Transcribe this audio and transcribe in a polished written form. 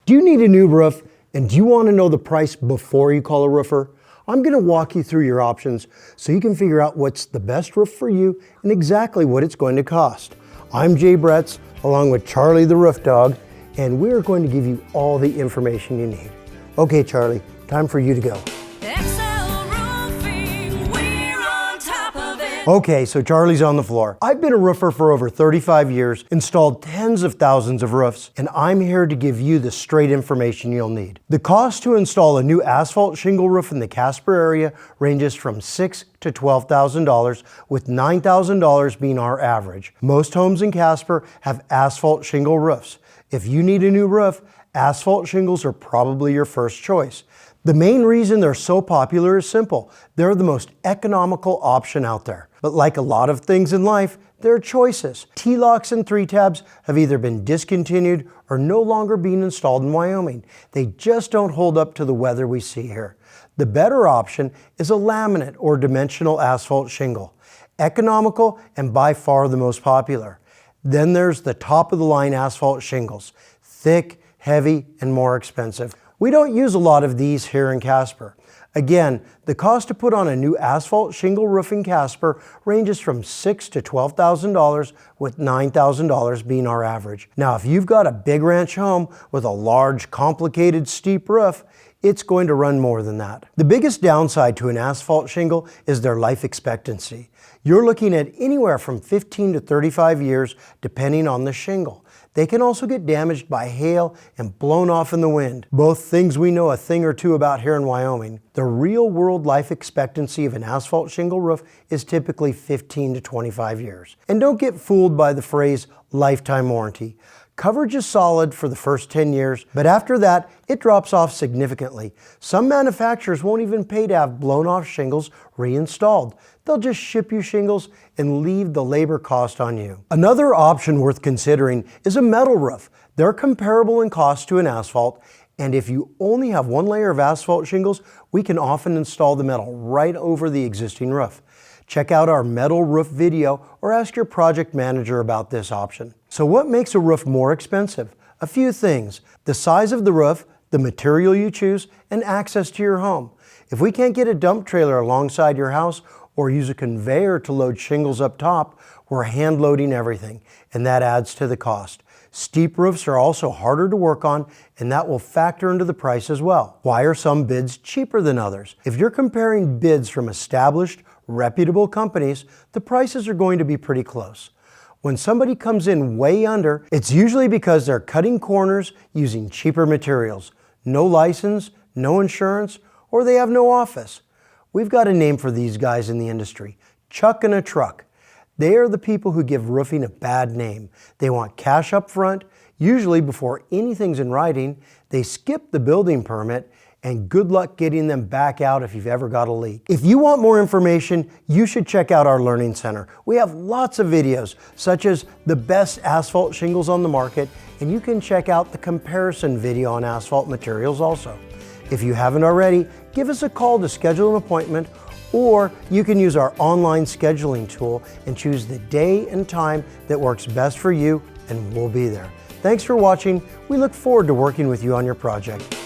Do you need a new roof, and do you want to know the price before you call a roofer? I'm going to walk you through your options so you can figure out what's the best roof for you and exactly what it's going to cost. I'm Jay Bretz, along with Charlie the Roof Dog, and we're going to give you all the information you need. Okay, Charlie, time for you to go. Okay, so Charlie's on the floor. I've been a roofer for over 35 years, installed tens of thousands of roofs, and I'm here to give you the straight information you'll need. The cost to install a new asphalt shingle roof in the Casper area ranges from $6,000 to $12,000, with $9,000 being our average. Most homes in Casper have asphalt shingle roofs. If you need a new roof, asphalt shingles are probably your first choice. The main reason they're so popular is simple. They're the most economical option out there. But like a lot of things in life, there are choices. T-locks and 3-tabs have either been discontinued or no longer being installed in Wyoming. They just don't hold up to the weather we see here. The better option is a laminate or dimensional asphalt shingle. Economical and by far the most popular. Then there's the top-of-the-line asphalt shingles. Thick, heavy, and more expensive. We don't use a lot of these here in Casper. Again, the cost to put on a new asphalt shingle roof in Casper ranges from $6,000 to $12,000, with $9,000 being our average. Now, if you've got a big ranch home with a large, complicated, steep roof, it's going to run more than that. The biggest downside to an asphalt shingle is their life expectancy. You're looking at anywhere from 15 to 35 years, depending on the shingle. They can also get damaged by hail and blown off in the wind, both things we know a thing or two about here in Wyoming. The real-world life expectancy of an asphalt shingle roof is typically 15 to 25 years. And don't get fooled by the phrase lifetime warranty. Coverage is solid for the first 10 years, but after that, it drops off significantly. Some manufacturers won't even pay to have blown-off shingles reinstalled. They'll just ship you shingles and leave the labor cost on you. Another option worth considering is a metal roof. They're comparable in cost to an asphalt, and if you only have one layer of asphalt shingles, we can often install the metal right over the existing roof. Check out our metal roof video or ask your project manager about this option. So what makes a roof more expensive? A few things: the size of the roof, the material you choose, and access to your home. If we can't get a dump trailer alongside your house or use a conveyor to load shingles up top, we're hand loading everything, and that adds to the cost. Steep roofs are also harder to work on, and that will factor into the price as well. Why are some bids cheaper than others? If you're comparing bids from established, reputable companies, the prices are going to be pretty close. When somebody comes in way under, it's usually because they're cutting corners using cheaper materials, no license, no insurance, or they have no office. We've got a name for these guys in the industry: chuck in a truck. They are the people who give roofing a bad name. They want cash up front, usually before anything's in writing. They skip the building permit, and good luck getting them back out if you've ever got a leak. If you want more information, you should check out our Learning Center. We have lots of videos, such as the best asphalt shingles on the market, and you can check out the comparison video on asphalt materials also. If you haven't already, give us a call to schedule an appointment, or you can use our online scheduling tool and choose the day and time that works best for you, and we'll be there. Thanks for watching. We look forward to working with you on your project.